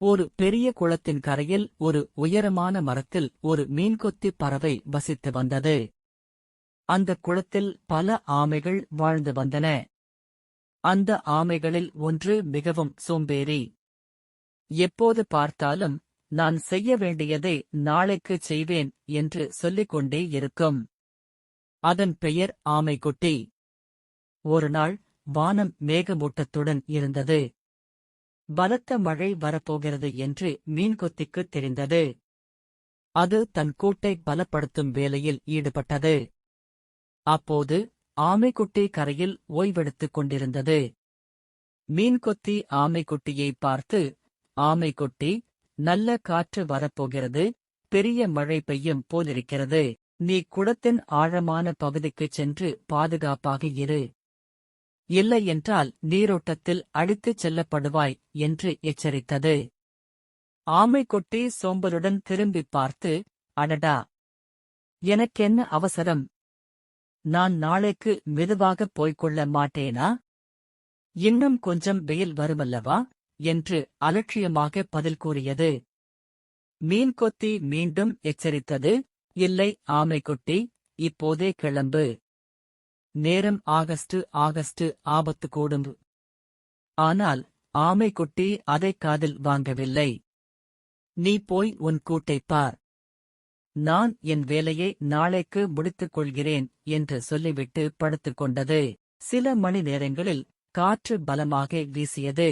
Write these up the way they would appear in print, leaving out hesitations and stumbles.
ஒரு பெரிய குளத்தின் கரையில் ஒரு உயரமான மரத்தில் ஒரு மீன்கொத்தி பறவை வசித்து வந்தது. அந்த குளத்தில் பல ஆமைகள் வாழ்ந்து வந்தன. அந்த ஆமைகளில் ஒன்று மிகவும் சோம்பேறி. எப்போது பார்த்தாலும் நான் செய்ய வேண்டியதை நாளைக்குச் செய்வேன் என்று சொல்லிக் கொண்டே இருக்கும். அதன் பெயர் ஆமைக்குட்டி. ஒருநாள் வானம் மேகமூட்டத்துடன் இருந்தது. பலத்த மழை வரப்போகிறது என்று மீன்கொத்திக்குத் தெரிந்தது. அது தன் கூட்டை பலப்படுத்தும் வேலையில் ஈடுபட்டது. அப்போது ஆமைக்குட்டி கரையில் ஓய்வெடுத்துக் கொண்டிருந்தது. மீன்கொத்தி ஆமைக்குட்டியை பார்த்து, ஆமைக்குட்டி, நல்ல காற்று வரப்போகிறது, பெரிய மழை பெய்யும் போலிருக்கிறது. நீ குளத்தின் ஆழமான பகுதிக்குச் சென்று பாதுகாப்பாக இரு. இல்லையென்றால் நீரோட்டத்தில் அடித்துச் செல்லப்படுவாய் என்று எச்சரித்தது. ஆமைக்குட்டி சோம்பலுடன் திரும்பிப் பார்த்து, அடடா! எனக்கென்ன அவசரம்? நான் நாளைக்கு மெதுவாகப் போய்க்கொள்ள மாட்டேனா? இன்னும் கொஞ்சம் வெயில் வருமல்லவா? என்று அலட்சியமாக பதில் கூறியது. மீன்கொத்தி மீண்டும் எச்சரித்தது, இல்லை ஆமைக்குட்டி, இப்போதே கிளம்பு. நேரம் ஆகஸ்ட் ஆபத்து கூடும். ஆனால் ஆமைக்குட்டி அதைக் காதில் வாங்கவில்லை. நீ போய் உன் கூட்டைப் பார். நான் என் வேலையை நாளைக்கு முடித்துக் கொள்கிறேன் என்று சொல்லிவிட்டு படுத்துக் கொண்டது. சில மணி நேரங்களில் காற்று பலமாக வீசியது.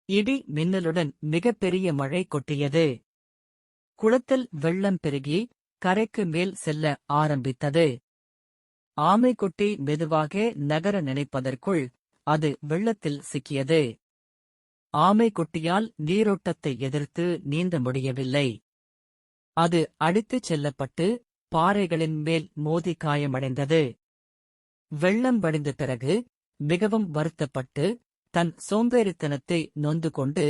இடி மின்னலுடன் மிகப்பெரிய மழை கொட்டியது. குளத்தில் வெள்ளம் பெருகி கரைக்கு மேல் செல்ல ஆரம்பித்தது. ஆமைக்குட்டி மெதுவாக நகர நினைப்பதற்குள் அது வெள்ளத்தில் சிக்கியது. ஆமைக்குட்டியால் நீரோட்டத்தை எதிர்த்து நீந்த முடியவில்லை. அது அடித்துச் செல்லப்பட்டு பாறைகளின் மேல் மோதி காயமடைந்தது. வெள்ளம் வடிந்த பிறகு மிகவும் வருத்தப்பட்டு தன் சோம்பேறித்தனத்தை நொந்து கொண்டு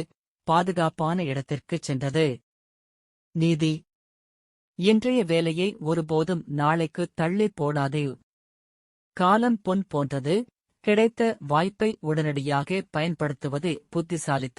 பாதுகாப்பான இடத்திற்குச் சென்றது. நீதி: இன்றைய வேலையை ஒருபோதும் நாளைக்கு தள்ளிப் போடாதே. காலம் பொன் போன்றது. கிடைத்த வாய்ப்பை உடனடியாக பயன்படுத்துவதே புத்திசாலித்தனம்.